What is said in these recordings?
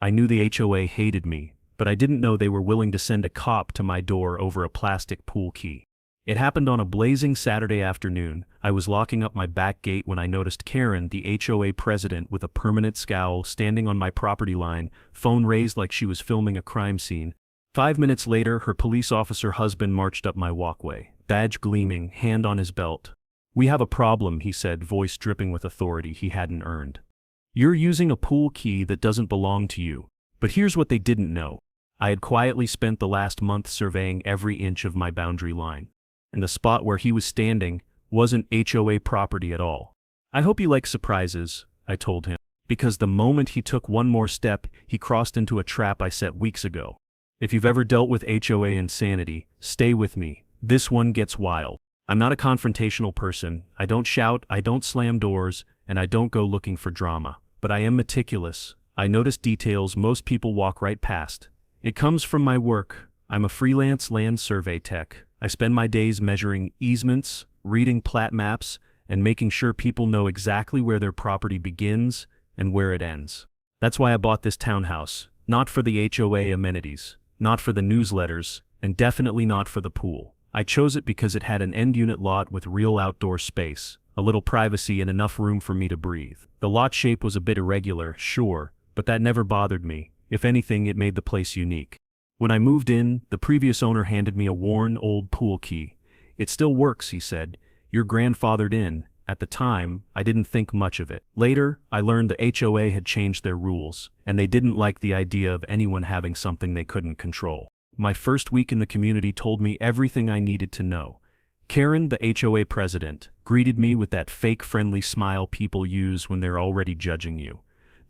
I knew the HOA hated me, but I didn't know they were willing to send a cop to my door over a plastic pool key. It happened on a blazing Saturday afternoon. I was locking up my back gate when I noticed Karen, the HOA president, with a permanent scowl, standing on my property line, phone raised like she was filming a crime scene. 5 minutes later, her police officer husband marched up my walkway, badge gleaming, hand on his belt. "We have a problem," he said, voice dripping with authority he hadn't earned. "You're using a pool key that doesn't belong to you." But here's what they didn't know. I had quietly spent the last month surveying every inch of my boundary line. And the spot where he was standing wasn't HOA property at all. "I hope you like surprises," I told him, because the moment he took one more step, he crossed into a trap I set weeks ago. If you've ever dealt with HOA insanity, stay with me. This one gets wild. I'm not a confrontational person. I don't shout, I don't slam doors, and I don't go looking for drama. But I am meticulous. I notice details most people walk right past. It comes from my work. I'm a freelance land survey tech. I spend my days measuring easements, reading plat maps, and making sure people know exactly where their property begins and where it ends. That's why I bought this townhouse, not for the HOA amenities, not for the newsletters, and definitely not for the pool. I chose it because it had an end-unit lot with real outdoor space, a little privacy, and enough room for me to breathe. The lot shape was a bit irregular, sure, but that never bothered me. If anything, it made the place unique. When I moved in, the previous owner handed me a worn, old pool key. "It still works," he said. "You're grandfathered in." At the time, I didn't think much of it. Later, I learned the HOA had changed their rules, and they didn't like the idea of anyone having something they couldn't control. My first week in the community told me everything I needed to know. Karen, the HOA president, greeted me with that fake friendly smile people use when they're already judging you.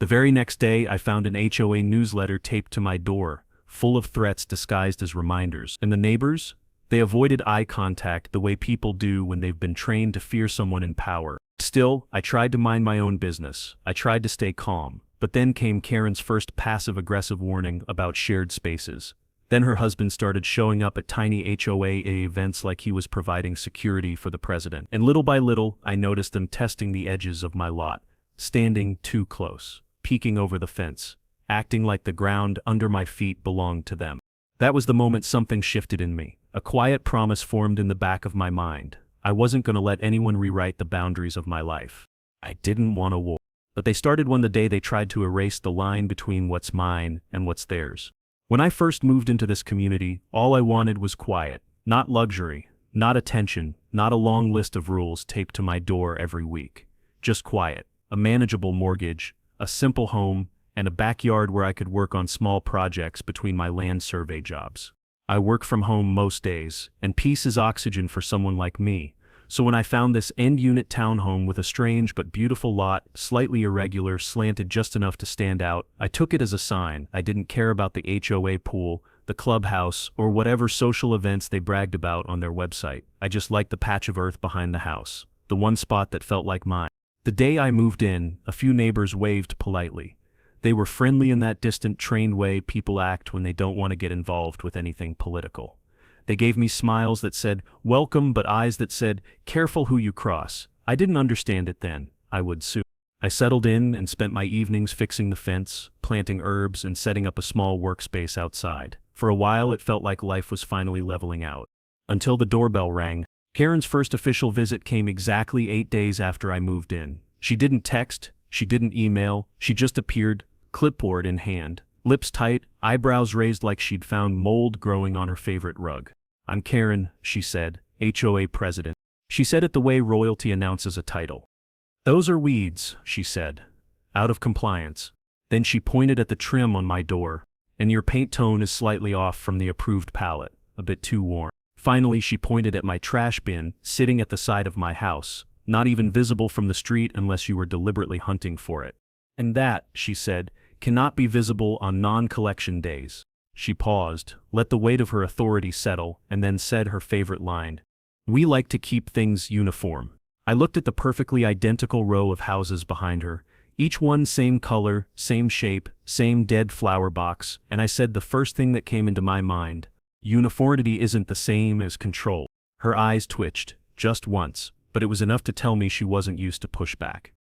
The very next day, I found an HOA newsletter taped to my door, full of threats disguised as reminders. And the neighbors? They avoided eye contact the way people do when they've been trained to fear someone in power. Still, I tried to mind my own business. I tried to stay calm. But then came Karen's first passive-aggressive warning about shared spaces. Then her husband started showing up at tiny HOA events like he was providing security for the president. And little by little, I noticed them testing the edges of my lot, standing too close, peeking over the fence, acting like the ground under my feet belonged to them. That was the moment something shifted in me. A quiet promise formed in the back of my mind. I wasn't going to let anyone rewrite the boundaries of my life. I didn't want a war. But they started when the day they tried to erase the line between what's mine and what's theirs. When I first moved into this community, all I wanted was quiet, not luxury, not attention, not a long list of rules taped to my door every week. Just quiet, a manageable mortgage, a simple home, and a backyard where I could work on small projects between my land survey jobs. I work from home most days, and peace is oxygen for someone like me. So when I found this end-unit townhome with a strange but beautiful lot, slightly irregular, slanted just enough to stand out, I took it as a sign. I didn't care about the HOA pool, the clubhouse, or whatever social events they bragged about on their website. I just liked the patch of earth behind the house, the one spot that felt like mine. The day I moved in, a few neighbors waved politely. They were friendly in that distant, trained way people act when they don't want to get involved with anything political. They gave me smiles that said, "Welcome," but eyes that said, "Careful who you cross." I didn't understand it then. I would soon. I settled in and spent my evenings fixing the fence, planting herbs, and setting up a small workspace outside. For a while, it felt like life was finally leveling out. Until the doorbell rang. Karen's first official visit came exactly 8 days after I moved in. She didn't text, she didn't email, she just appeared, clipboard in hand, lips tight, eyebrows raised like she'd found mold growing on her favorite rug. "I'm Karen," she said, "HOA president." She said it the way royalty announces a title. "Those are weeds," she said. "Out of compliance." Then she pointed at the trim on my door. "And your paint tone is slightly off from the approved palette, a bit too warm." Finally, she pointed at my trash bin, sitting at the side of my house, not even visible from the street unless you were deliberately hunting for it. "And that," she said, "cannot be visible on non-collection days." She paused, let the weight of her authority settle, and then said her favorite line. "We like to keep things uniform." I looked at the perfectly identical row of houses behind her, each one same color, same shape, same dead flower box, and I said the first thing that came into my mind: uniformity isn't the same as control. Her eyes twitched, just once, but it was enough to tell me she wasn't used to pushback.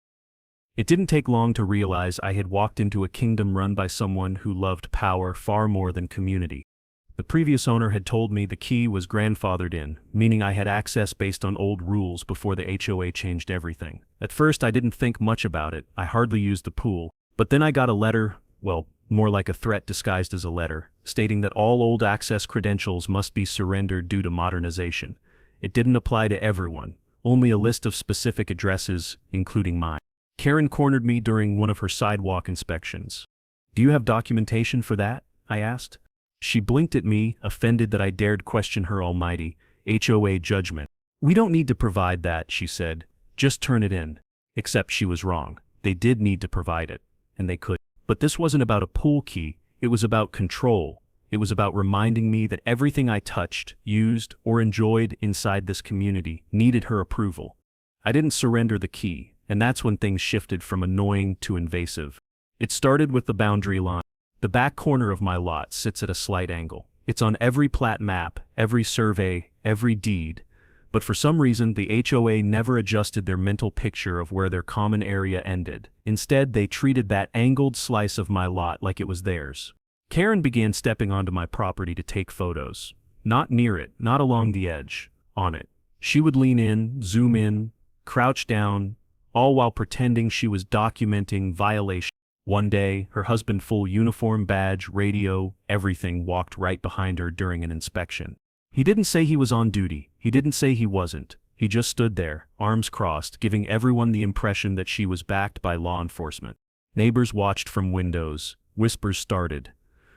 It didn't take long to realize I had walked into a kingdom run by someone who loved power far more than community. The previous owner had told me the key was grandfathered in, meaning I had access based on old rules before the HOA changed everything. At first I didn't think much about it, I hardly used the pool, but then I got a letter, well, more like a threat disguised as a letter, stating that all old access credentials must be surrendered due to modernization. It didn't apply to everyone, only a list of specific addresses, including mine. Karen cornered me during one of her sidewalk inspections. "Do you have documentation for that?" I asked. She blinked at me, offended that I dared question her almighty HOA judgment. "We don't need to provide that," she said. "Just turn it in." Except she was wrong. They did need to provide it, and they could. But this wasn't about a pool key, it was about control. It was about reminding me that everything I touched, used, or enjoyed inside this community needed her approval. I didn't surrender the key, and that's when things shifted from annoying to invasive. It started with the boundary line. The back corner of my lot sits at a slight angle. It's on every plat map, every survey, every deed. But for some reason, the HOA never adjusted their mental picture of where their common area ended. Instead, they treated that angled slice of my lot like it was theirs. Karen began stepping onto my property to take photos. Not near it, not along the edge, on it. She would lean in, zoom in, crouch down, all while pretending she was documenting violations. One day, her husband, full uniform, badge, radio, everything, walked right behind her during an inspection. He didn't say he was on duty, he didn't say he wasn't, he just stood there, arms crossed, giving everyone the impression that she was backed by law enforcement. Neighbors watched from windows, whispers started.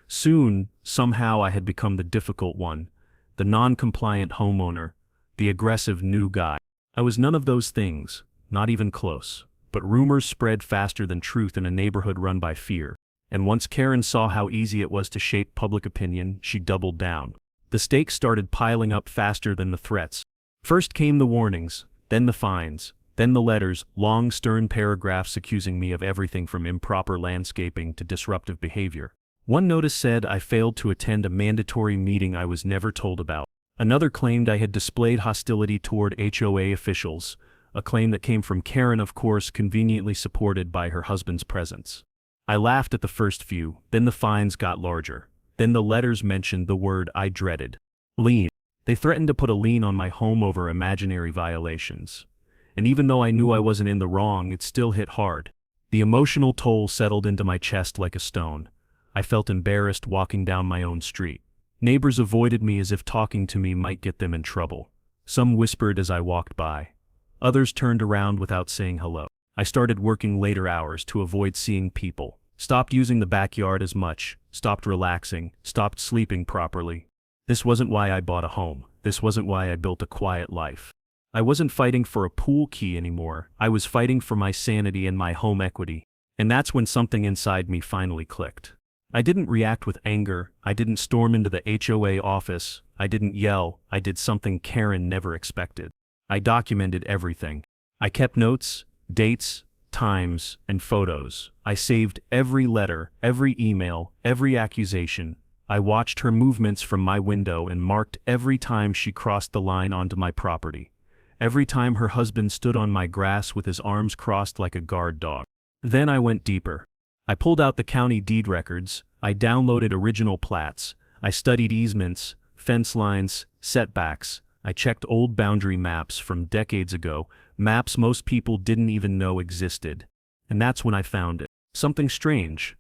Soon, somehow I had become the difficult one, the non-compliant homeowner, the aggressive new guy. I was none of those things, not even close. But rumors spread faster than truth in a neighborhood run by fear. And once Karen saw how easy it was to shape public opinion, she doubled down. The stakes started piling up faster than the threats. First came the warnings, then the fines, then the letters, long stern paragraphs accusing me of everything from improper landscaping to disruptive behavior. One notice said I failed to attend a mandatory meeting I was never told about. Another claimed I had displayed hostility toward HOA officials, a claim that came from Karen, of course, conveniently supported by her husband's presence. I laughed at the first few, then the fines got larger. Then the letters mentioned the word I dreaded. Lien. They threatened to put a lien on my home over imaginary violations. And even though I knew I wasn't in the wrong, it still hit hard. The emotional toll settled into my chest like a stone. I felt embarrassed walking down my own street. Neighbors avoided me as if talking to me might get them in trouble. Some whispered as I walked by. Others turned around without saying hello. I started working later hours to avoid seeing people, stopped using the backyard as much, stopped relaxing, stopped sleeping properly. This wasn't why I bought a home. This wasn't why I built a quiet life. I wasn't fighting for a pool key anymore. I was fighting for my sanity and my home equity. And that's when something inside me finally clicked. I didn't react with anger. I didn't storm into the HOA office. I didn't yell. I did something Karen never expected. I documented everything. I kept notes, dates, times, and photos. I saved every letter, every email, every accusation. I watched her movements from my window and marked every time she crossed the line onto my property. Every time her husband stood on my grass with his arms crossed like a guard dog. Then I went deeper. I pulled out the county deed records. I downloaded original plats. I studied easements, fence lines, setbacks. I checked old boundary maps from decades ago, maps most people didn't even know existed. And that's when I found it. Something strange,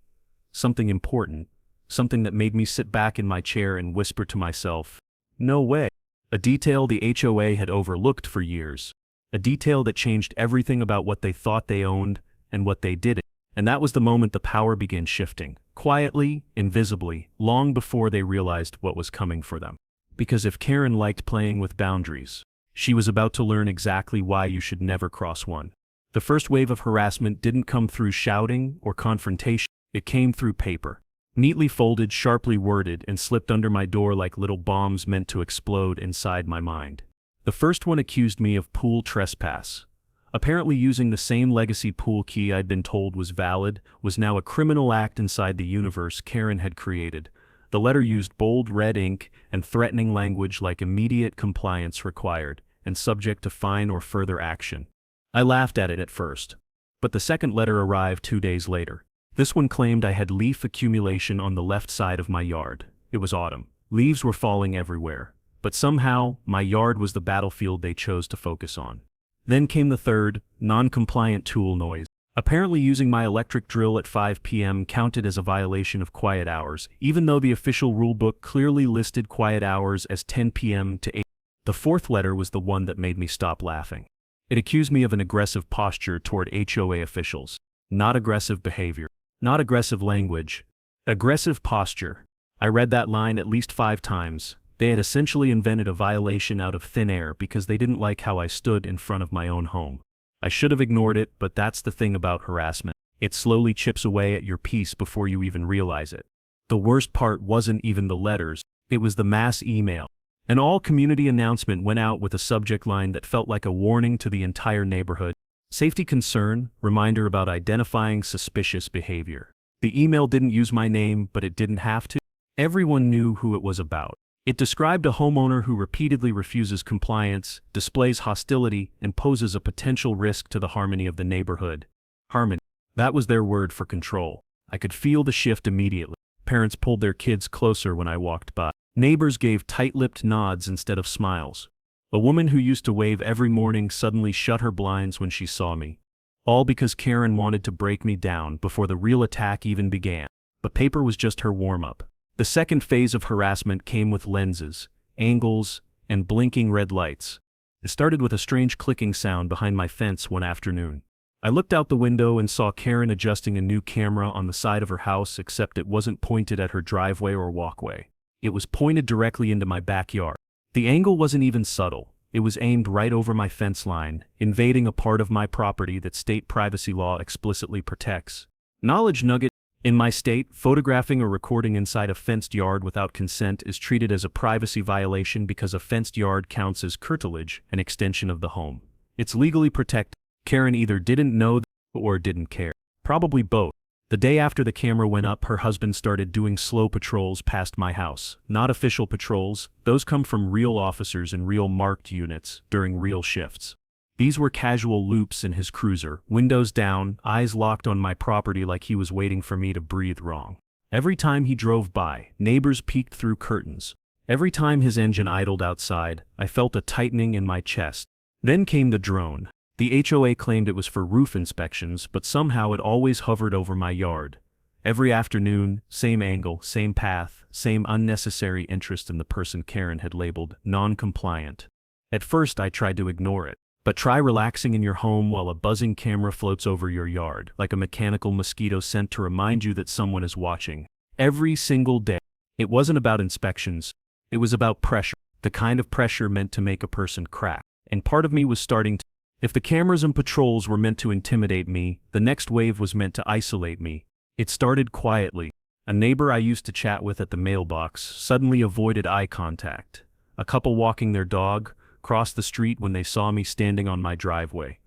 something important, something that made me sit back in my chair and whisper to myself, "No way." A detail the HOA had overlooked for years. A detail that changed everything about what they thought they owned and what they didn't. And that was the moment the power began shifting, quietly, invisibly, long before they realized what was coming for them. Because if Karen liked playing with boundaries, she was about to learn exactly why you should never cross one. The first wave of harassment didn't come through shouting or confrontation, it came through paper. Neatly folded, sharply worded, and slipped under my door like little bombs meant to explode inside my mind. The first one accused me of pool trespass. Apparently using the same legacy pool key I'd been told was valid was now a criminal act inside the universe Karen had created. The letter used bold red ink and threatening language like immediate compliance required and subject to fine or further action. I laughed at it at first. But the second letter arrived 2 days later. This one claimed I had leaf accumulation on the left side of my yard. It was autumn. Leaves were falling everywhere. But somehow, my yard was the battlefield they chose to focus on. Then came the third, non-compliant tool noise. Apparently using my electric drill at 5 p.m. counted as a violation of quiet hours, even though the official rulebook clearly listed quiet hours as 10 p.m. to 8. The fourth letter was the one that made me stop laughing. It accused me of an aggressive posture toward HOA officials. Not aggressive behavior. Not aggressive language. Aggressive posture. I read that line at least 5 times. They had essentially invented a violation out of thin air because they didn't like how I stood in front of my own home. I should have ignored it, but that's the thing about harassment. It slowly chips away at your peace before you even realize it. The worst part wasn't even the letters, it was the mass email. An all-community announcement went out with a subject line that felt like a warning to the entire neighborhood. Safety concern, reminder about identifying suspicious behavior. The email didn't use my name, but it didn't have to. Everyone knew who it was about. It described a homeowner who repeatedly refuses compliance, displays hostility, and poses a potential risk to the harmony of the neighborhood. Harmony. That was their word for control. I could feel the shift immediately. Parents pulled their kids closer when I walked by. Neighbors gave tight-lipped nods instead of smiles. A woman who used to wave every morning suddenly shut her blinds when she saw me. All because Karen wanted to break me down before the real attack even began. But paper was just her warm-up. The second phase of harassment came with lenses, angles, and blinking red lights. It started with a strange clicking sound behind my fence one afternoon. I looked out the window and saw Karen adjusting a new camera on the side of her house, except it wasn't pointed at her driveway or walkway. It was pointed directly into my backyard. The angle wasn't even subtle. It was aimed right over my fence line, invading a part of my property that state privacy law explicitly protects. Knowledge nugget. In my state, photographing or recording inside a fenced yard without consent is treated as a privacy violation because a fenced yard counts as curtilage, an extension of the home. It's legally protected. Karen either didn't know or didn't care. Probably both. The day after the camera went up, her husband started doing slow patrols past my house. Not official patrols, those come from real officers in real marked units during real shifts. These were casual loops in his cruiser, windows down, eyes locked on my property like he was waiting for me to breathe wrong. Every time he drove by, neighbors peeked through curtains. Every time his engine idled outside, I felt a tightening in my chest. Then came the drone. The HOA claimed it was for roof inspections, but somehow it always hovered over my yard. Every afternoon, same angle, same path, same unnecessary interest in the person Karen had labeled non-compliant. At first I tried to ignore it. But try relaxing in your home while a buzzing camera floats over your yard, like a mechanical mosquito sent to remind you that someone is watching. Every single day. It wasn't about inspections. It was about pressure. The kind of pressure meant to make a person crack. And part of me was starting to. If the cameras and patrols were meant to intimidate me, the next wave was meant to isolate me. It started quietly. A neighbor I used to chat with at the mailbox suddenly avoided eye contact. A couple walking their dog crossed the street when they saw me standing on my driveway.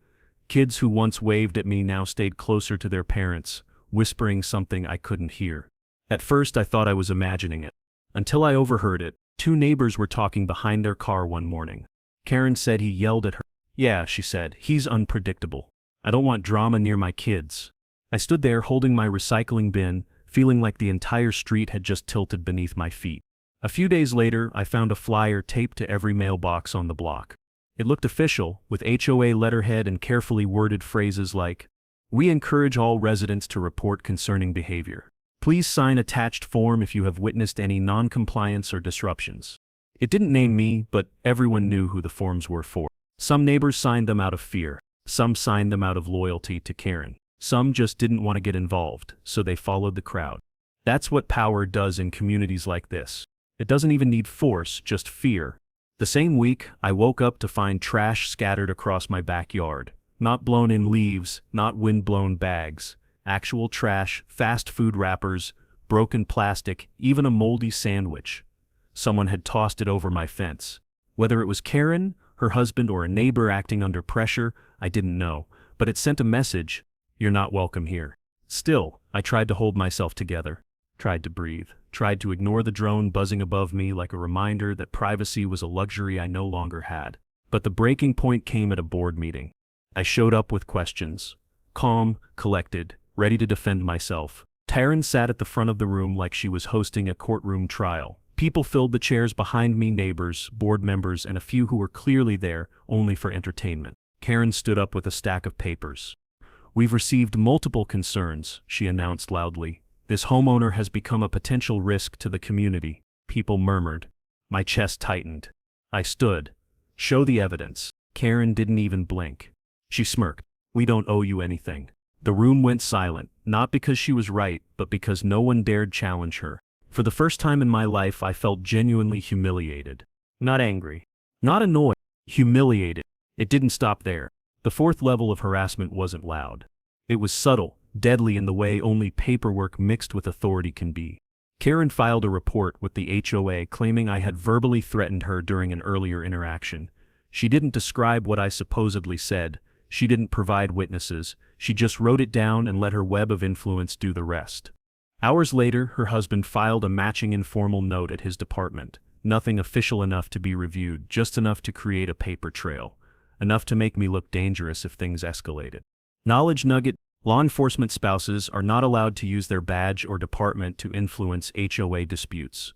Kids who once waved at me now stayed closer to their parents, whispering something I couldn't hear. At first I thought I was imagining it. Until I overheard it. 2 neighbors were talking behind their car one morning. Karen said he yelled at her. Yeah, she said, he's unpredictable. I don't want drama near my kids. I stood there holding my recycling bin, feeling like the entire street had just tilted beneath my feet. A few days later, I found a flyer taped to every mailbox on the block. It looked official, with HOA letterhead and carefully worded phrases like, "We encourage all residents to report concerning behavior. Please sign attached form if you have witnessed any non-compliance or disruptions." It didn't name me, but everyone knew who the forms were for. Some neighbors signed them out of fear. Some signed them out of loyalty to Karen. Some just didn't want to get involved, so they followed the crowd. That's what power does in communities like this. It doesn't even need force, just fear. The same week, I woke up to find trash scattered across my backyard. Not blown-in leaves, not wind-blown bags. Actual trash, fast food wrappers, broken plastic, even a moldy sandwich. Someone had tossed it over my fence. Whether it was Karen, her husband, or a neighbor acting under pressure, I didn't know. But it sent a message: you're not welcome here. Still, I tried to hold myself together. Tried to breathe. Tried to ignore the drone buzzing above me like a reminder that privacy was a luxury I no longer had. But the breaking point came at a board meeting. I showed up with questions. calm, collected, ready to defend myself. Karen sat at the front of the room like she was hosting a courtroom trial. People filled the chairs behind me, neighbors, board members, and a few who were clearly there only for entertainment. Karen stood up with a stack of papers. "We've received multiple concerns," she announced loudly. "This homeowner has become a potential risk to the community." People murmured. My chest tightened. I stood. "Show the evidence." Karen didn't even blink. She smirked. "We don't owe you anything." The room went silent, not because she was right, but because no one dared challenge her. For the first time in my life, I felt genuinely humiliated. Not angry. Not annoyed. Humiliated. It didn't stop there. The fourth level of harassment wasn't loud. It was subtle, deadly in the way only paperwork mixed with authority can be. Karen filed a report with the HOA claiming I had verbally threatened her during an earlier interaction. She didn't describe what I supposedly said. She didn't provide witnesses. She just wrote it down and let her web of influence do the rest. Hours later, her husband filed a matching informal note at his department. Nothing official enough to be reviewed, just enough to create a paper trail. Enough to make me look dangerous if things escalated. Knowledge nugget: law enforcement spouses are not allowed to use their badge or department to influence HOA disputes.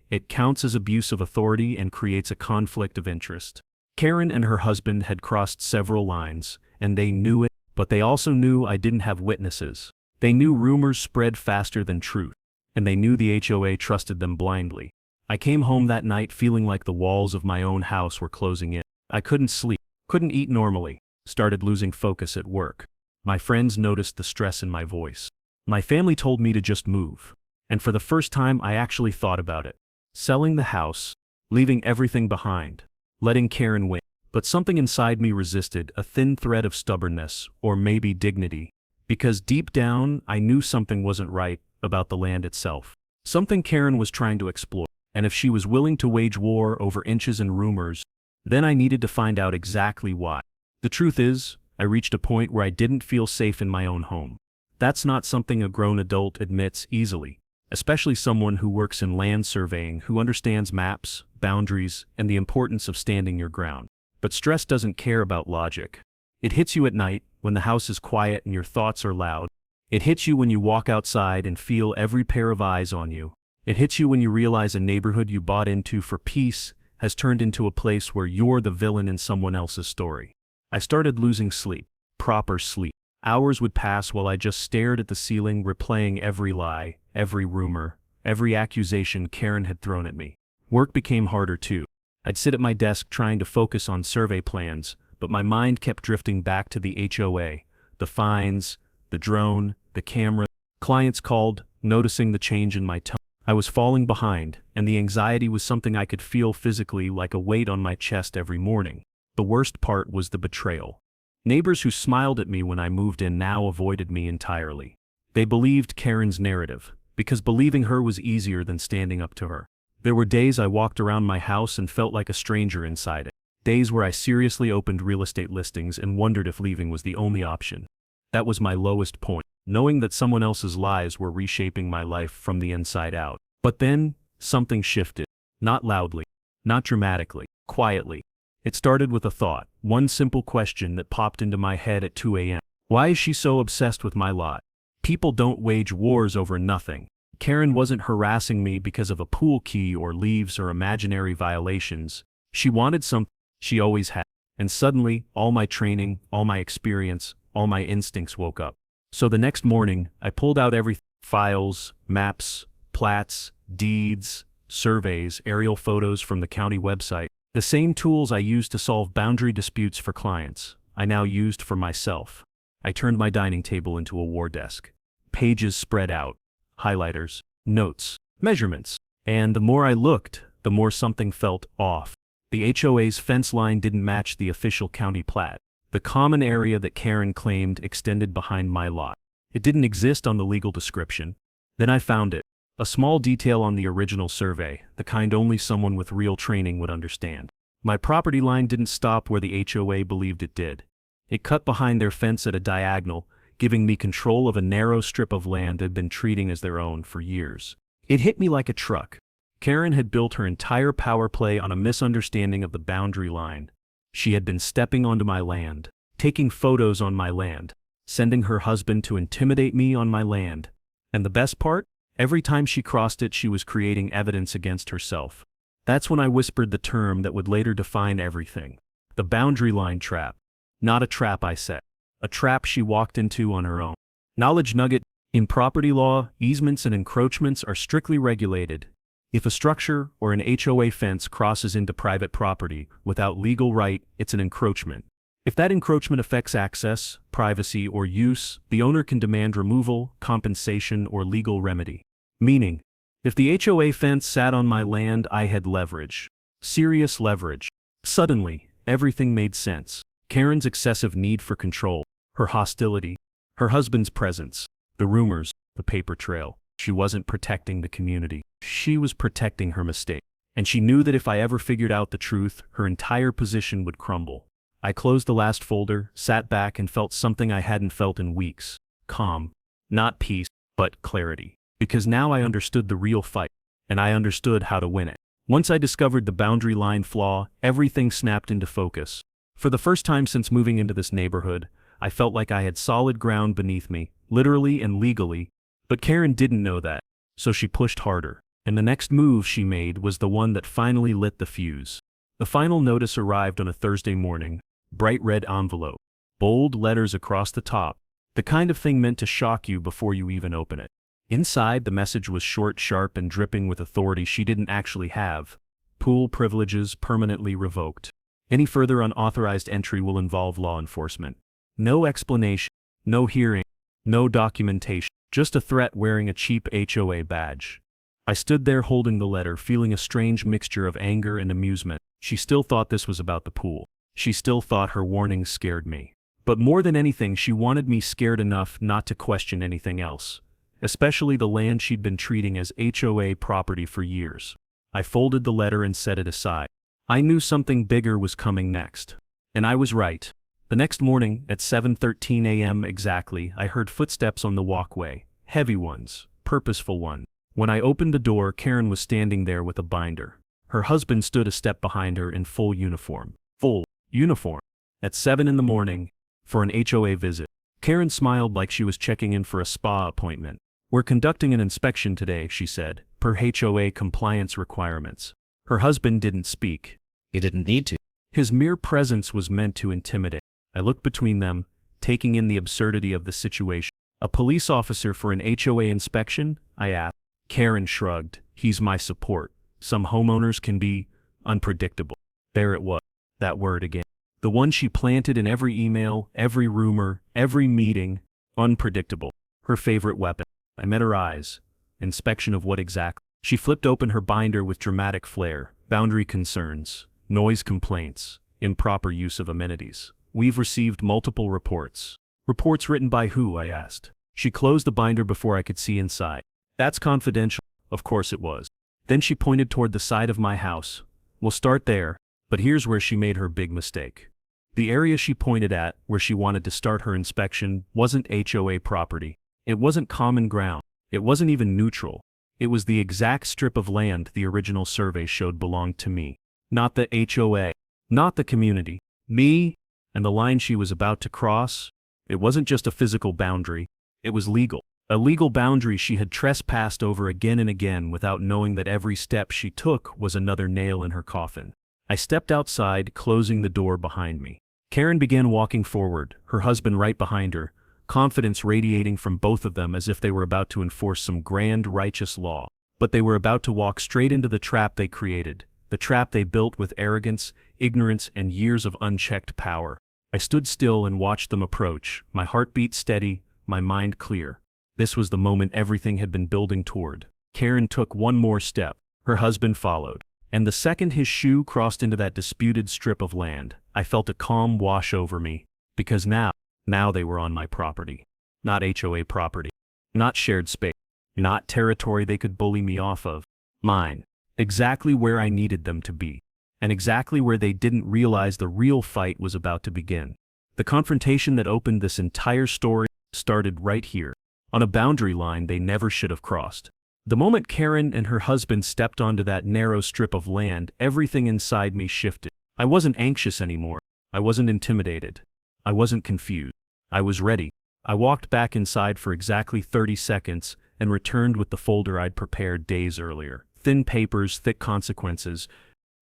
It counts as abuse of authority and creates a conflict of interest. Karen and her husband had crossed several lines, and they knew it, but they also knew I didn't have witnesses. They knew rumors spread faster than truth, and they knew the HOA trusted them blindly. I came home that night feeling like the walls of my own house were closing in. I couldn't sleep, couldn't eat normally, started losing focus at work. My friends noticed the stress in my voice. My family told me to just move, and for the first time I actually thought about it. Selling the house, leaving everything behind, letting Karen win. But something inside me resisted, a thin thread of stubbornness, or maybe dignity. Because deep down, I knew something wasn't right about the land itself. Something Karen was trying to exploit, and if she was willing to wage war over inches and rumors, then I needed to find out exactly why. The truth is, I reached a point where I didn't feel safe in my own home. That's not something a grown adult admits easily, especially someone who works in land surveying, who understands maps, boundaries, and the importance of standing your ground. But stress doesn't care about logic. It hits you at night, when the house is quiet and your thoughts are loud. It hits you when you walk outside and feel every pair of eyes on you. It hits you when you realize a neighborhood you bought into for peace has turned into a place where you're the villain in someone else's story. I started losing sleep, proper sleep. Hours would pass while I just stared at the ceiling, replaying every lie, every rumor, every accusation Karen had thrown at me. Work became harder too. I'd sit at my desk trying to focus on survey plans, but my mind kept drifting back to the HOA, the fines, the drone, the camera. Clients called, noticing the change in my tone. I was falling behind, and the anxiety was something I could feel physically, like a weight on my chest every morning. The worst part was the betrayal. Neighbors who smiled at me when I moved in now avoided me entirely. They believed Karen's narrative, because believing her was easier than standing up to her. There were days I walked around my house and felt like a stranger inside it. Days where I seriously opened real estate listings and wondered if leaving was the only option. That was my lowest point, knowing that someone else's lies were reshaping my life from the inside out. But then, something shifted. Not loudly, not dramatically, quietly. It started with a thought, one simple question that popped into my head at 2 a.m. Why is she so obsessed with my lot? People don't wage wars over nothing. Karen wasn't harassing me because of a pool key or leaves or imaginary violations. She wanted something she always had. And suddenly, all my training, all my experience, all my instincts woke up. So the next morning, I pulled out everything: files, maps, plats, deeds, surveys, aerial photos from the county website. The same tools I used to solve boundary disputes for clients, I now used for myself. I turned my dining table into a war desk. Pages spread out. Highlighters, notes, measurements. And the more I looked, the more something felt off. The HOA's fence line didn't match the official county plat. The common area that Karen claimed extended behind my lot. It didn't exist on the legal description. Then I found it. A small detail on the original survey, the kind only someone with real training would understand. My property line didn't stop where the HOA believed it did. It cut behind their fence at a diagonal, giving me control of a narrow strip of land they'd been treating as their own for years. It hit me like a truck. Karen had built her entire power play on a misunderstanding of the boundary line. She had been stepping onto my land, taking photos on my land, sending her husband to intimidate me on my land. And the best part? Every time she crossed it, she was creating evidence against herself. That's when I whispered the term that would later define everything. The boundary line trap. Not a trap, I said. A trap she walked into on her own. Knowledge nugget: in property law, easements and encroachments are strictly regulated. If a structure or an HOA fence crosses into private property without legal right, it's an encroachment. If that encroachment affects access, privacy, or use, the owner can demand removal, compensation, or legal remedy. Meaning, if the HOA fence sat on my land, I had leverage. Serious leverage. Suddenly, everything made sense. Karen's excessive need for control, her hostility, her husband's presence, the rumors, the paper trail. She wasn't protecting the community. She was protecting her mistake. And she knew that if I ever figured out the truth, her entire position would crumble. I closed the last folder, sat back, and felt something I hadn't felt in weeks. Calm. Not peace, but clarity. Because now I understood the real fight, and I understood how to win it. Once I discovered the boundary line flaw, everything snapped into focus. For the first time since moving into this neighborhood, I felt like I had solid ground beneath me, literally and legally. But Karen didn't know that, so she pushed harder. And the next move she made was the one that finally lit the fuse. The final notice arrived on a Thursday morning. Bright red envelope. Bold letters across the top. The kind of thing meant to shock you before you even open it. Inside, the message was short, sharp, and dripping with authority she didn't actually have. Pool privileges permanently revoked. Any further unauthorized entry will involve law enforcement. No explanation, no hearing, no documentation, just a threat wearing a cheap HOA badge. I stood there holding the letter, feeling a strange mixture of anger and amusement. She still thought this was about the pool. She still thought her warnings scared me. But more than anything, she wanted me scared enough not to question anything else, especially the land she'd been treating as HOA property for years. I folded the letter and set it aside. I knew something bigger was coming next. And I was right. The next morning, at 7:13 a.m. exactly, I heard footsteps on the walkway. Heavy ones, purposeful ones. When I opened the door, Karen was standing there with a binder. Her husband stood a step behind her in full uniform. Full uniform. At 7 in the morning, for an HOA visit. Karen smiled like she was checking in for a spa appointment. "We're conducting an inspection today," she said, "per HOA compliance requirements." Her husband didn't speak. He didn't need to. His mere presence was meant to intimidate. I looked between them, taking in the absurdity of the situation. "A police officer for an HOA inspection?" I asked. Karen shrugged. "He's my support. Some homeowners can be unpredictable." There it was. That word again. The one she planted in every email, every rumor, every meeting. Unpredictable. Her favorite weapon. I met her eyes. Inspection of what exactly? She flipped open her binder with dramatic flair. Boundary concerns, noise complaints, improper use of amenities. "We've received multiple reports." "Reports written by who?" I asked. She closed the binder before I could see inside. "That's confidential." Of course it was. Then she pointed toward the side of my house. "We'll start there." But here's where she made her big mistake. The area she pointed at, where she wanted to start her inspection, wasn't HOA property. It wasn't common ground. It wasn't even neutral. It was the exact strip of land the original survey showed belonged to me. Not the HOA. Not the community. Me. And the line she was about to cross? It wasn't just a physical boundary. It was legal. A legal boundary she had trespassed over again and again without knowing that every step she took was another nail in her coffin. I stepped outside, closing the door behind me. Karen began walking forward, her husband right behind her, confidence radiating from both of them as if they were about to enforce some grand righteous law. But they were about to walk straight into the trap they created, the trap they built with arrogance, ignorance, and years of unchecked power. I stood still and watched them approach, my heartbeat steady, my mind clear. This was the moment everything had been building toward. Karen took one more step. Her husband followed. And the second his shoe crossed into that disputed strip of land, I felt a calm wash over me. Because now they were on my property. Not HOA property. Not shared space. Not territory they could bully me off of. Mine. Exactly where I needed them to be. And exactly where they didn't realize the real fight was about to begin. The confrontation that opened this entire story started right here. On a boundary line they never should have crossed. The moment Karen and her husband stepped onto that narrow strip of land, everything inside me shifted. I wasn't anxious anymore. I wasn't intimidated. I wasn't confused. I was ready. I walked back inside for exactly 30 seconds and returned with the folder I'd prepared days earlier. Thin papers, thick consequences,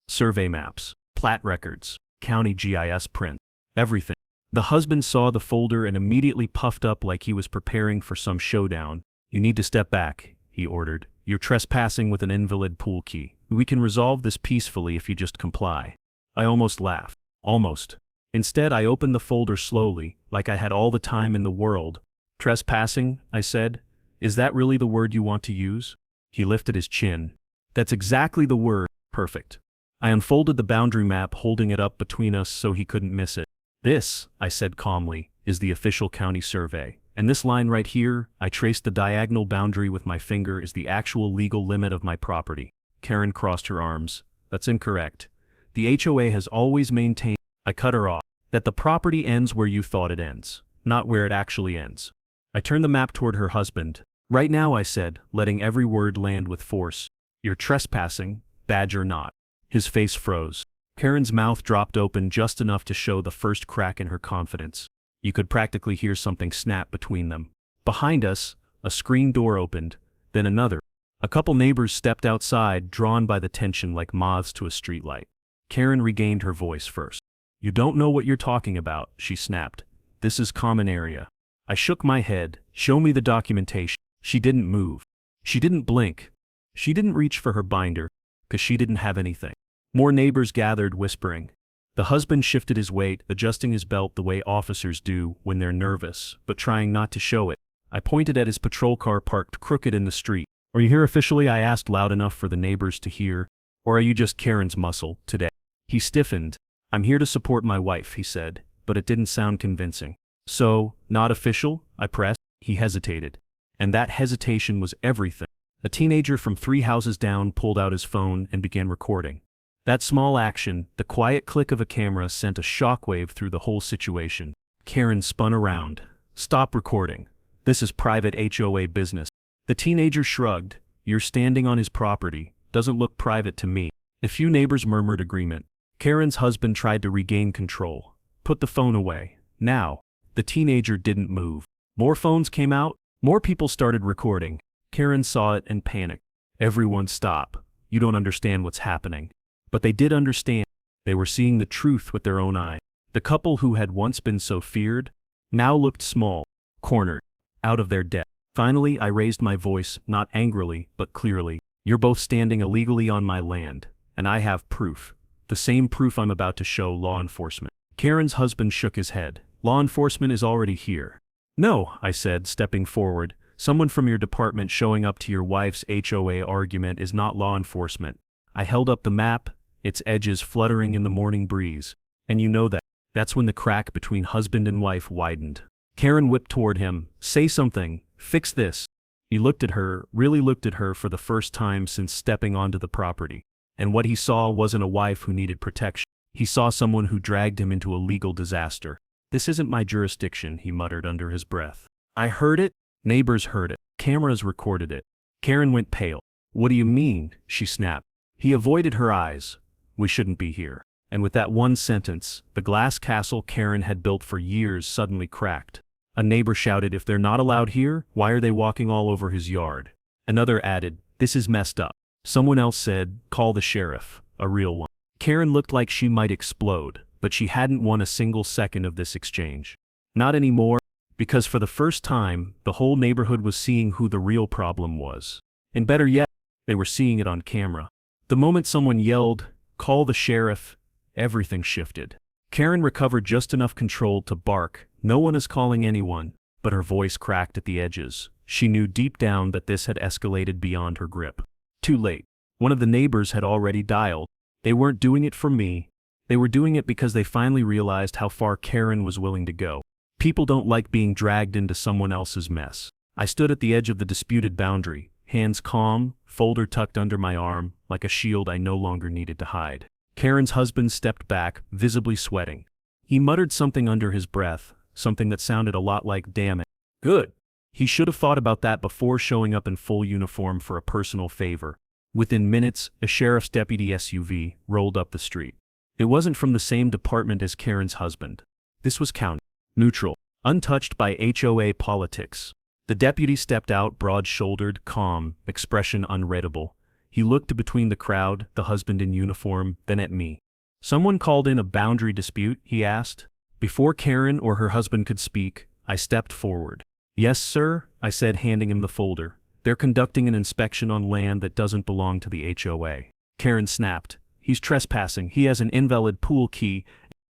survey maps, plat records, county GIS print, everything. The husband saw the folder and immediately puffed up like he was preparing for some showdown. "You need to step back," he ordered. "You're trespassing with an invalid pool key. We can resolve this peacefully if you just comply." I almost laughed. Almost. Instead, I opened the folder slowly, like I had all the time in the world. "Trespassing," I said. "Is that really the word you want to use?" He lifted his chin. "That's exactly the word." "Perfect." I unfolded the boundary map, holding it up between us so he couldn't miss it. "This," I said calmly, "is the official county survey. And this line right here," I traced the diagonal boundary with my finger, "is the actual legal limit of my property." Karen crossed her arms. "That's incorrect. The HOA has always maintained," I cut her off, "that the property ends where you thought it ends, not where it actually ends." I turned the map toward her husband. "Right now," I said, letting every word land with force, "you're trespassing, badge or not." His face froze. Karen's mouth dropped open just enough to show the first crack in her confidence. You could practically hear something snap between them. Behind us, a screen door opened, then another. A couple neighbors stepped outside, drawn by the tension like moths to a streetlight. Karen regained her voice first. "You don't know what you're talking about," she snapped. "This is common area." I shook my head. "Show me the documentation." She didn't move. She didn't blink. She didn't reach for her binder, 'cause she didn't have anything. More neighbors gathered, whispering. The husband shifted his weight, adjusting his belt the way officers do when they're nervous, but trying not to show it. I pointed at his patrol car parked crooked in the street. "Are you here officially?" I asked, loud enough for the neighbors to hear. "Or are you just Karen's muscle today?" He stiffened. "I'm here to support my wife," he said, but it didn't sound convincing. "So, not official?" I pressed. He hesitated. And that hesitation was everything. A teenager from 3 houses down pulled out his phone and began recording. That small action, the quiet click of a camera, sent a shockwave through the whole situation. Karen spun around. "Stop recording. This is private HOA business." The teenager shrugged. "You're standing on his property. Doesn't look private to me." A few neighbors murmured agreement. Karen's husband tried to regain control. "Put the phone away. Now." The teenager didn't move. More phones came out. More people started recording. Karen saw it and panicked. "Everyone stop. You don't understand what's happening." But they did understand. They were seeing the truth with their own eyes. The couple who had once been so feared, now looked small, cornered, out of their depth. Finally, I raised my voice, not angrily, but clearly. "You're both standing illegally on my land, and I have proof. The same proof I'm about to show law enforcement." Karen's husband shook his head. "Law enforcement is already here." "No," I said, stepping forward. "Someone from your department showing up to your wife's HOA argument is not law enforcement." I held up the map, its edges fluttering in the morning breeze. "And you know that." That's when the crack between husband and wife widened. Karen whipped toward him. "Say something. Fix this." He looked at her, really looked at her for the first time since stepping onto the property. And what he saw wasn't a wife who needed protection. He saw someone who dragged him into a legal disaster. "This isn't my jurisdiction," he muttered under his breath. I heard it. Neighbors heard it. Cameras recorded it. Karen went pale. "What do you mean?" she snapped. He avoided her eyes. "We shouldn't be here." And with that one sentence, the glass castle Karen had built for years suddenly cracked. A neighbor shouted, "If they're not allowed here, why are they walking all over his yard?" Another added, "This is messed up." Someone else said, "Call the sheriff, a real one." Karen looked like she might explode, but she hadn't won a single second of this exchange. Not anymore, because for the first time, the whole neighborhood was seeing who the real problem was. And better yet, they were seeing it on camera. The moment someone yelled, "Call the sheriff," everything shifted. Karen recovered just enough control to bark, "No one is calling anyone," but her voice cracked at the edges. She knew deep down that this had escalated beyond her grip. Too late. One of the neighbors had already dialed. They weren't doing it for me. They were doing it because they finally realized how far Karen was willing to go. People don't like being dragged into someone else's mess. I stood at the edge of the disputed boundary, hands calm, folder tucked under my arm, like a shield I no longer needed to hide. Karen's husband stepped back, visibly sweating. He muttered something under his breath, something that sounded a lot like, "Damn it." Good. He should have thought about that before showing up in full uniform for a personal favor. Within minutes, a sheriff's deputy SUV rolled up the street. It wasn't from the same department as Karen's husband. This was county. Neutral. untouched by HOA politics. The deputy stepped out, broad-shouldered, calm, expression unreadable. He looked between the crowd, the husband in uniform, then at me. "Someone called in a boundary dispute?" he asked. Before Karen or her husband could speak, I stepped forward. "Yes, sir," I said, handing him the folder. "They're conducting an inspection on land that doesn't belong to the HOA." Karen snapped. "He's trespassing. He has an invalid pool key."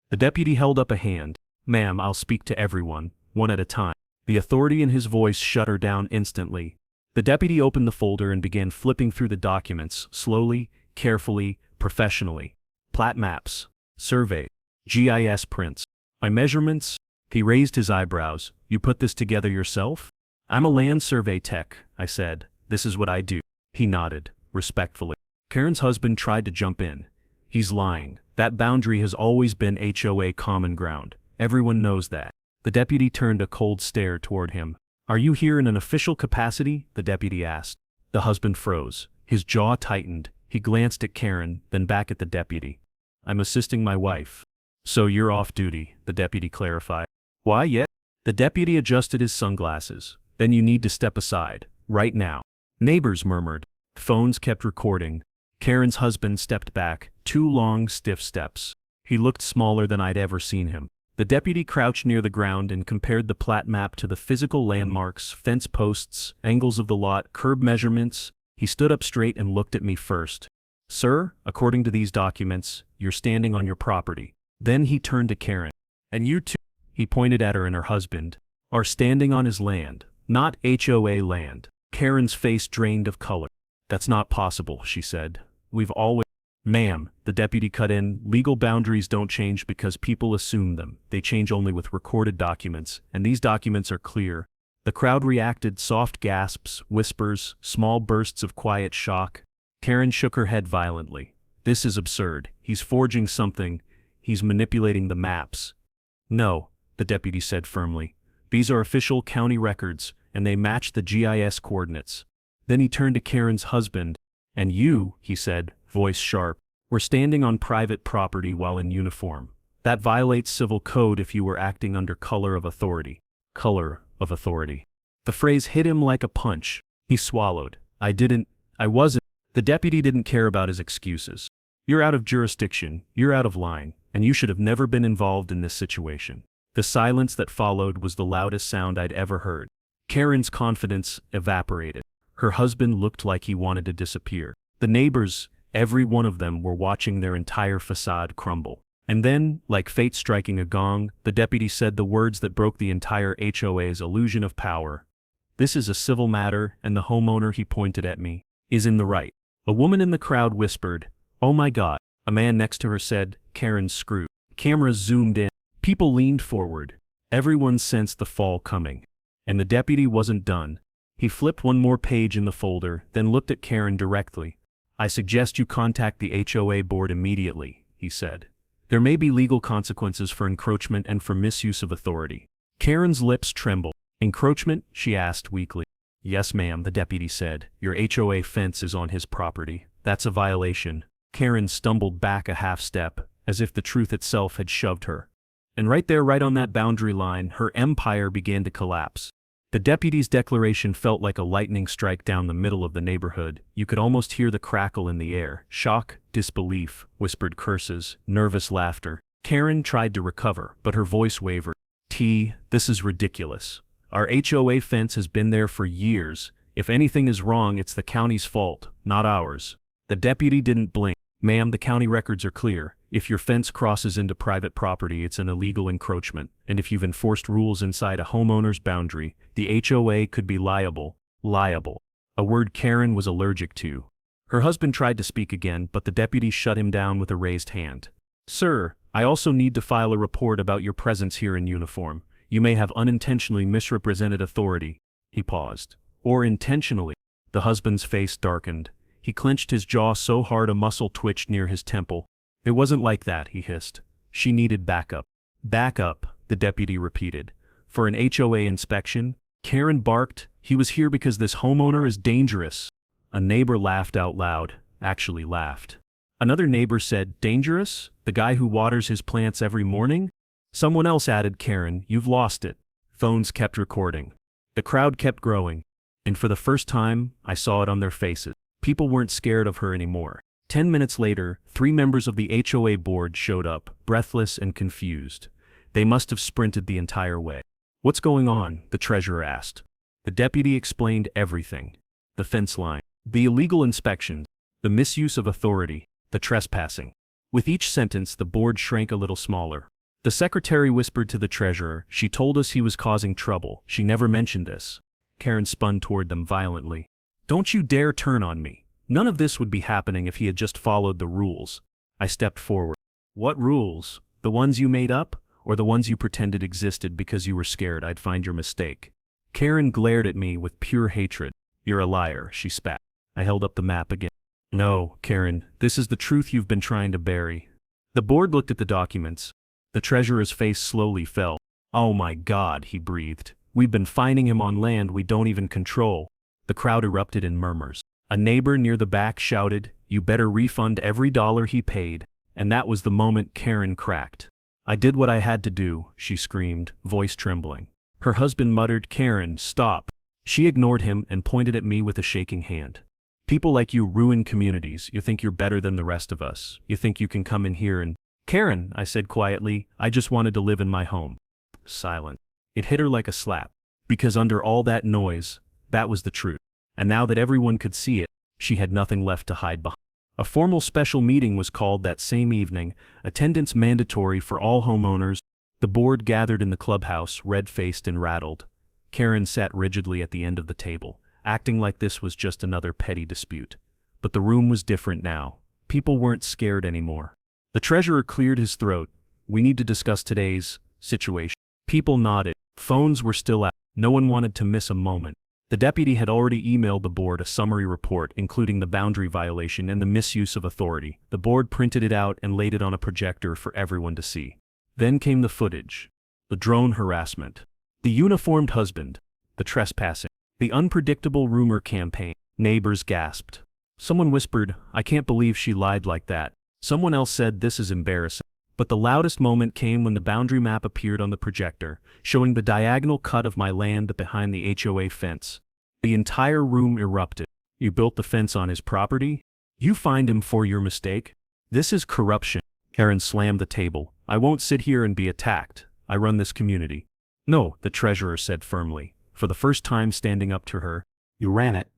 The deputy held up a hand. "Ma'am, I'll speak to everyone, one at a time." The authority in his voice shut her down instantly. The deputy opened the folder and began flipping through the documents, slowly, carefully, professionally. Plat maps, survey, GIS prints. My measurements? He raised his eyebrows. "You put this together yourself?" "I'm a land survey tech," I said. "This is what I do." He nodded, respectfully. Karen's husband tried to jump in. "He's lying. That boundary has always been HOA common ground. Everyone knows that." The deputy turned a cold stare toward him. "Are you here in an official capacity?" the deputy asked. The husband froze. His jaw tightened. He glanced at Karen, then back at the deputy. "I'm assisting my wife." "So you're off duty," the deputy clarified. "Why yet?" The deputy adjusted his sunglasses. "Then you need to step aside, right now." Neighbors murmured. Phones kept recording. Karen's husband stepped back, 2 long, stiff steps. He looked smaller than I'd ever seen him. The deputy crouched near the ground and compared the plat map to the physical landmarks, fence posts, angles of the lot, curb measurements. He stood up straight and looked at me first. "Sir, according to these documents, you're standing on your property." Then he turned to Karen. "And you too," he pointed at her and her husband, "are standing on his land, not HOA land." Karen's face drained of color. "That's not possible," she said. "We've always—" "Ma'am," the deputy cut in, "legal boundaries don't change because people assume them. They change only with recorded documents, and these documents are clear." The crowd reacted, soft gasps, whispers, small bursts of quiet shock. Karen shook her head violently. "This is absurd. He's forging something. He's manipulating the maps." "No," the deputy said firmly. "These are official county records, and they match the GIS coordinates." Then he turned to Karen's husband. "And you," he said, voice sharp, "were standing on private property while in uniform. That violates civil code if you were acting under color of authority." Color of authority. The phrase hit him like a punch. He swallowed. I wasn't." The deputy didn't care about his excuses. "You're out of jurisdiction, you're out of line, and you should have never been involved in this situation." The silence that followed was the loudest sound I'd ever heard. Karen's confidence evaporated. Her husband looked like he wanted to disappear. The neighbors, every one of them, were watching their entire facade crumble. And then, like fate striking a gong, the deputy said the words that broke the entire HOA's illusion of power. "This is a civil matter, and the homeowner," he pointed at me, "is in the right." A woman in the crowd whispered, "Oh my God." A man next to her said, "Karen's screwed." Cameras zoomed in. People leaned forward. Everyone sensed the fall coming. And the deputy wasn't done. He flipped one more page in the folder, then looked at Karen directly. "I suggest you contact the HOA board immediately," he said. "There may be legal consequences for encroachment and for misuse of authority." Karen's lips trembled. "Encroachment?" she asked weakly. "Yes, ma'am," the deputy said. "Your HOA fence is on his property. That's a violation." Karen stumbled back a half step, as if the truth itself had shoved her. And right there, right on that boundary line, her empire began to collapse. The deputy's declaration felt like a lightning strike down the middle of the neighborhood. You could almost hear the crackle in the air. Shock, disbelief, whispered curses, nervous laughter. Karen tried to recover, but her voice wavered. This is ridiculous. Our HOA fence has been there for years. If anything is wrong, it's the county's fault, not ours." The deputy didn't blink. "Ma'am, the county records are clear. If your fence crosses into private property, it's an illegal encroachment, and if you've enforced rules inside a homeowner's boundary, the HOA could be liable." Liable. A word Karen was allergic to. Her husband tried to speak again, but the deputy shut him down with a raised hand. "Sir, I also need to file a report about your presence here in uniform. You may have unintentionally misrepresented authority." He paused. "Or intentionally." The husband's face darkened. He clenched his jaw so hard a muscle twitched near his temple. "It wasn't like that," he hissed. "She needed backup." "Backup," the deputy repeated. "For an HOA inspection?" Karen barked. "He was here because this homeowner is dangerous." A neighbor laughed out loud, actually laughed. Another neighbor said, "Dangerous? The guy who waters his plants every morning?" Someone else added, "Karen, you've lost it." Phones kept recording. The crowd kept growing. And for the first time, I saw it on their faces. People weren't scared of her anymore. 10 minutes later, 3 members of the HOA board showed up, breathless and confused. They must have sprinted the entire way. "What's going on?" the treasurer asked. The deputy explained everything. The fence line, the illegal inspections, the misuse of authority, the trespassing. With each sentence, the board shrank a little smaller. The secretary whispered to the treasurer, "She told us he was causing trouble. She never mentioned this." Karen spun toward them violently. "Don't you dare turn on me. None of this would be happening if he had just followed the rules." I stepped forward. "What rules? The ones you made up? Or the ones you pretended existed because you were scared I'd find your mistake?" Karen glared at me with pure hatred. "You're a liar," she spat. I held up the map again. "No, Karen, this is the truth you've been trying to bury." The board looked at the documents. The treasurer's face slowly fell. "Oh my God," he breathed. "We've been fining him on land we don't even control." The crowd erupted in murmurs. A neighbor near the back shouted, "You better refund every dollar he paid." And that was the moment Karen cracked. "I did what I had to do," she screamed, voice trembling. Her husband muttered, "Karen, stop." She ignored him and pointed at me with a shaking hand. "People like you ruin communities. You think you're better than the rest of us. You think you can come in here and—" "Karen," I said quietly, "I just wanted to live in my home." Silent. It hit her like a slap. Because under all that noise, that was the truth. And now that everyone could see it, she had nothing left to hide behind. A formal special meeting was called that same evening, attendance mandatory for all homeowners. The board gathered in the clubhouse, red-faced and rattled. Karen sat rigidly at the end of the table, acting like this was just another petty dispute. But the room was different now. People weren't scared anymore. The treasurer cleared his throat. "We need to discuss today's situation." People nodded. Phones were still out. No one wanted to miss a moment. The deputy had already emailed the board a summary report including the boundary violation and the misuse of authority. The board printed it out and laid it on a projector for everyone to see. Then came the footage. The drone harassment. The uniformed husband. The trespassing. The unpredictable rumor campaign. Neighbors gasped. Someone whispered, "I can't believe she lied like that." Someone else said, "This is embarrassing." But the loudest moment came when the boundary map appeared on the projector, showing the diagonal cut of my land behind the HOA fence. The entire room erupted. "You built the fence on his property? You fined him for your mistake? This is corruption." Karen slammed the table. "I won't sit here and be attacked. I run this community." "No," the treasurer said firmly, for the first time standing up to her. "You ran it."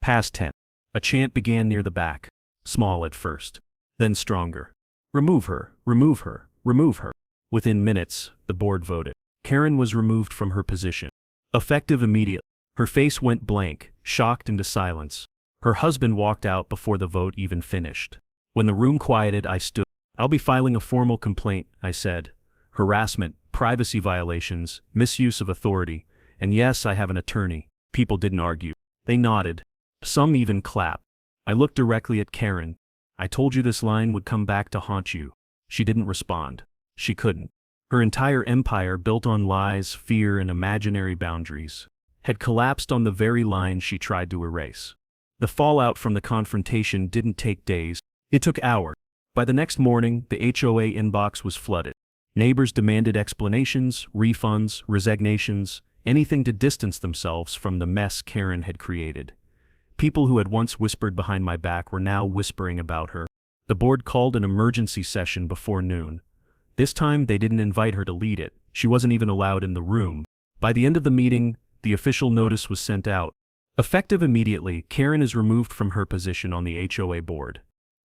Past 10. A chant began near the back. Small at first. Then stronger. "Remove her, remove her, remove her." Within minutes, the board voted. Karen was removed from her position. Effective immediately. Her face went blank, shocked into silence. Her husband walked out before the vote even finished. When the room quieted, I stood. "I'll be filing a formal complaint," I said. "Harassment, privacy violations, misuse of authority. And yes, I have an attorney." People didn't argue. They nodded. Some even clapped. I looked directly at Karen. "I told you this line would come back to haunt you." She didn't respond. She couldn't. Her entire empire, built on lies, fear, and imaginary boundaries, had collapsed on the very line she tried to erase. The fallout from the confrontation didn't take days. It took hours. By the next morning, the HOA inbox was flooded. Neighbors demanded explanations, refunds, resignations, anything to distance themselves from the mess Karen had created. People who had once whispered behind my back were now whispering about her. The board called an emergency session before noon. This time they didn't invite her to lead it. She wasn't even allowed in the room. By the end of the meeting, the official notice was sent out. Effective immediately, Karen is removed from her position on the HOA board.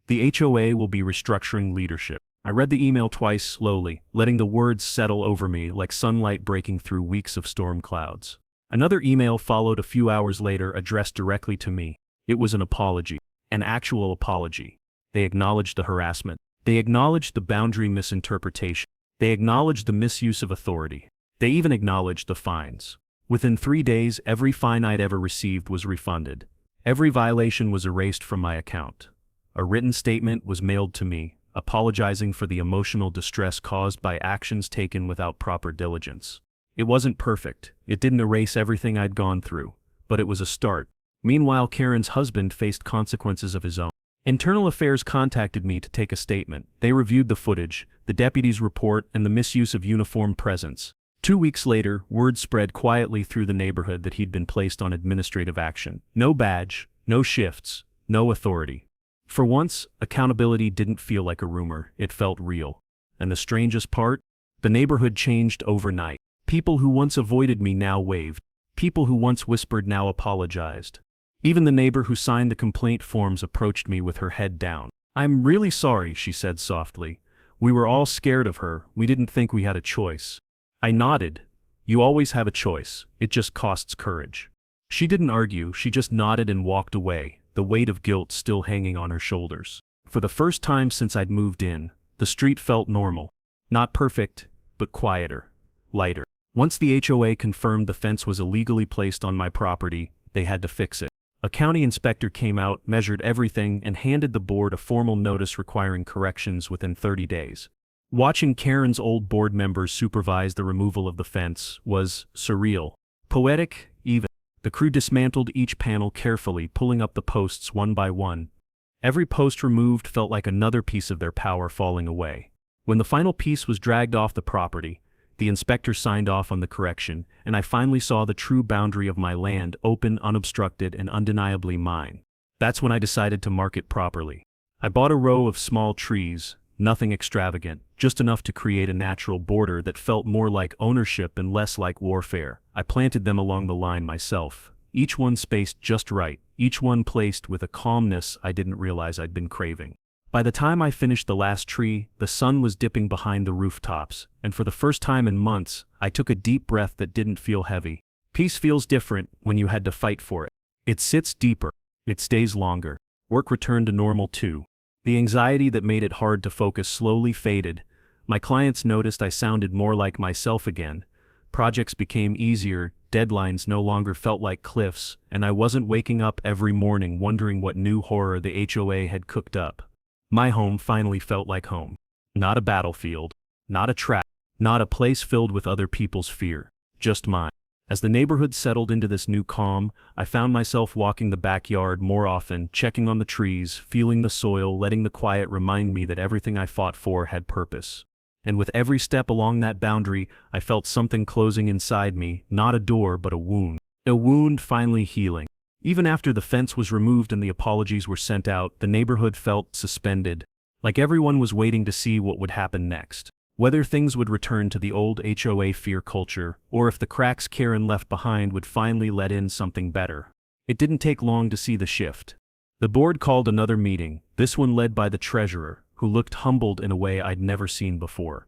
The HOA will be restructuring leadership. I read the email twice slowly, letting the words settle over me like sunlight breaking through weeks of storm clouds. Another email followed a few hours later addressed directly to me. It was an apology. An actual apology. They acknowledged the harassment. They acknowledged the boundary misinterpretation. They acknowledged the misuse of authority. They even acknowledged the fines. Within 3 days, every fine I'd ever received was refunded. Every violation was erased from my account. A written statement was mailed to me, apologizing for the emotional distress caused by actions taken without proper diligence. It wasn't perfect. It didn't erase everything I'd gone through, but it was a start. Meanwhile, Karen's husband faced consequences of his own. Internal Affairs contacted me to take a statement. They reviewed the footage, the deputy's report, and the misuse of uniformed presence. 2 weeks later, word spread quietly through the neighborhood that he'd been placed on administrative action. No badge, no shifts, no authority. For once, accountability didn't feel like a rumor, it felt real. And the strangest part? The neighborhood changed overnight. People who once avoided me now waved. People who once whispered now apologized. Even the neighbor who signed the complaint forms approached me with her head down. "I'm really sorry," she said softly. "We were all scared of her, we didn't think we had a choice." I nodded. "You always have a choice, it just costs courage." She didn't argue, she just nodded and walked away, the weight of guilt still hanging on her shoulders. For the first time since I'd moved in, the street felt normal. Not perfect, but quieter, lighter. Once the HOA confirmed the fence was illegally placed on my property, they had to fix it. A county inspector came out, measured everything, and handed the board a formal notice requiring corrections within 30 days. Watching Karen's old board members supervise the removal of the fence was surreal. Poetic, even. The crew dismantled each panel carefully, pulling up the posts one by one. Every post removed felt like another piece of their power falling away. When the final piece was dragged off the property, the inspector signed off on the correction, and I finally saw the true boundary of my land, open, unobstructed, and undeniably mine. That's when I decided to mark it properly. I bought a row of small trees, nothing extravagant, just enough to create a natural border that felt more like ownership and less like warfare. I planted them along the line myself, each one spaced just right, each one placed with a calmness I didn't realize I'd been craving. By the time I finished the last tree, the sun was dipping behind the rooftops, and for the first time in months, I took a deep breath that didn't feel heavy. Peace feels different when you had to fight for it. It sits deeper. It stays longer. Work returned to normal too. The anxiety that made it hard to focus slowly faded. My clients noticed I sounded more like myself again. Projects became easier, deadlines no longer felt like cliffs, and I wasn't waking up every morning wondering what new horror the HOA had cooked up. My home finally felt like home. Not a battlefield, not a trap, not a place filled with other people's fear, just mine. As the neighborhood settled into this new calm, I found myself walking the backyard more often, checking on the trees, feeling the soil, letting the quiet remind me that everything I fought for had purpose. And with every step along that boundary, I felt something closing inside me, not a door but a wound. A wound finally healing. Even after the fence was removed and the apologies were sent out, the neighborhood felt suspended, like everyone was waiting to see what would happen next. Whether things would return to the old HOA fear culture, or if the cracks Karen left behind would finally let in something better. It didn't take long to see the shift. The board called another meeting, this one led by the treasurer, who looked humbled in a way I'd never seen before.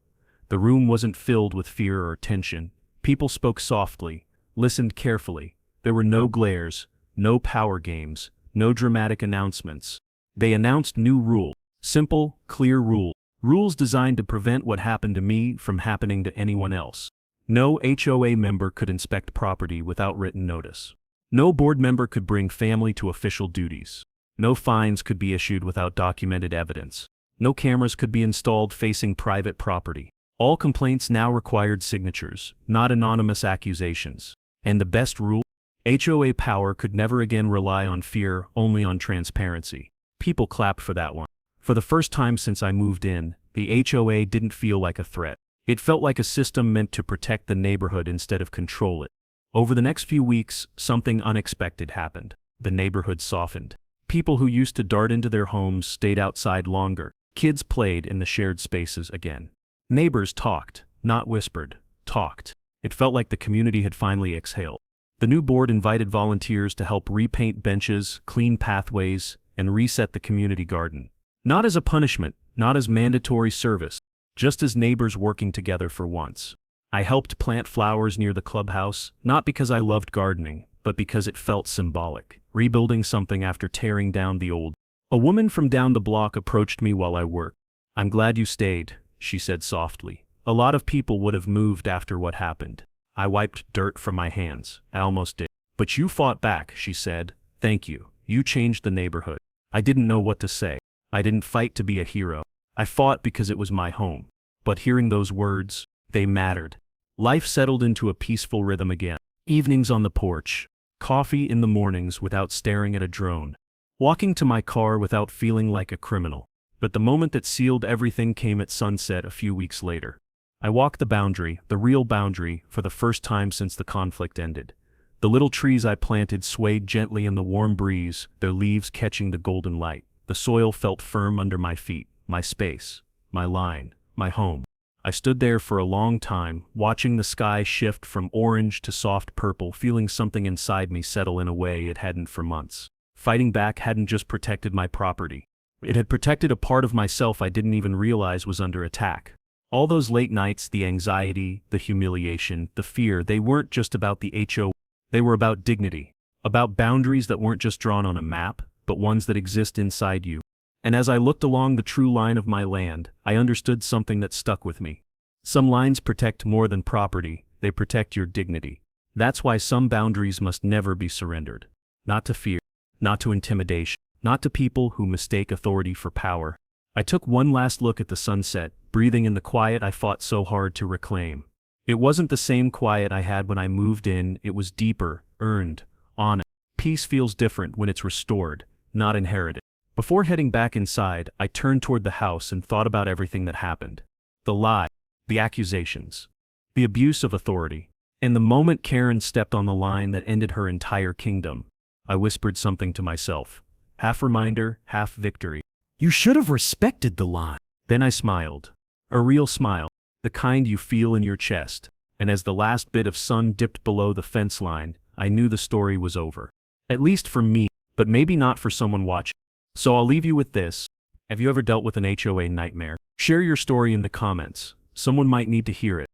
The room wasn't filled with fear or tension. People spoke softly, listened carefully. There were no glares, no power games, no dramatic announcements. They announced new rules. Simple, clear rules. Rules designed to prevent what happened to me from happening to anyone else. No HOA member could inspect property without written notice. No board member could bring family to official duties. No fines could be issued without documented evidence. No cameras could be installed facing private property. All complaints now required signatures, not anonymous accusations. And the best rule? HOA power could never again rely on fear, only on transparency. People clapped for that one. For the first time since I moved in, the HOA didn't feel like a threat. It felt like a system meant to protect the neighborhood instead of control it. Over the next few weeks, something unexpected happened. The neighborhood softened. People who used to dart into their homes stayed outside longer. Kids played in the shared spaces again. Neighbors talked, not whispered, talked. It felt like the community had finally exhaled. The new board invited volunteers to help repaint benches, clean pathways, and reset the community garden. Not as a punishment, not as mandatory service, just as neighbors working together for once. I helped plant flowers near the clubhouse, not because I loved gardening, but because it felt symbolic, rebuilding something after tearing down the old. A woman from down the block approached me while I worked. "I'm glad you stayed," she said softly. "A lot of people would have moved after what happened." I wiped dirt from my hands. I almost did. "But you fought back," she said. "Thank you. You changed the neighborhood." I didn't know what to say. I didn't fight to be a hero. I fought because it was my home. But hearing those words, they mattered. Life settled into a peaceful rhythm again. Evenings on the porch. Coffee in the mornings without staring at a drone. Walking to my car without feeling like a criminal. But the moment that sealed everything came at sunset a few weeks later. I walked the boundary, the real boundary, for the first time since the conflict ended. The little trees I planted swayed gently in the warm breeze, their leaves catching the golden light. The soil felt firm under my feet, my space, my line, my home. I stood there for a long time, watching the sky shift from orange to soft purple, feeling something inside me settle in a way it hadn't for months. Fighting back hadn't just protected my property. It had protected a part of myself I didn't even realize was under attack. All those late nights, the anxiety, the humiliation, the fear, they weren't just about the HOA. They were about dignity. About boundaries that weren't just drawn on a map, but ones that exist inside you. And as I looked along the true line of my land, I understood something that stuck with me. Some lines protect more than property, they protect your dignity. That's why some boundaries must never be surrendered. Not to fear, not to intimidation, not to people who mistake authority for power. I took one last look at the sunset, breathing in the quiet I fought so hard to reclaim. It wasn't the same quiet I had when I moved in, it was deeper, earned, honest. Peace feels different when it's restored, not inherited. Before heading back inside, I turned toward the house and thought about everything that happened. The lie, the accusations, the abuse of authority. And the moment Karen stepped on the line that ended her entire kingdom, I whispered something to myself. Half reminder, half victory. You should have respected the line. Then I smiled. A real smile. The kind you feel in your chest. And as the last bit of sun dipped below the fence line, I knew the story was over. At least for me, but maybe not for someone watching. So I'll leave you with this. Have you ever dealt with an HOA nightmare? Share your story in the comments. Someone might need to hear it.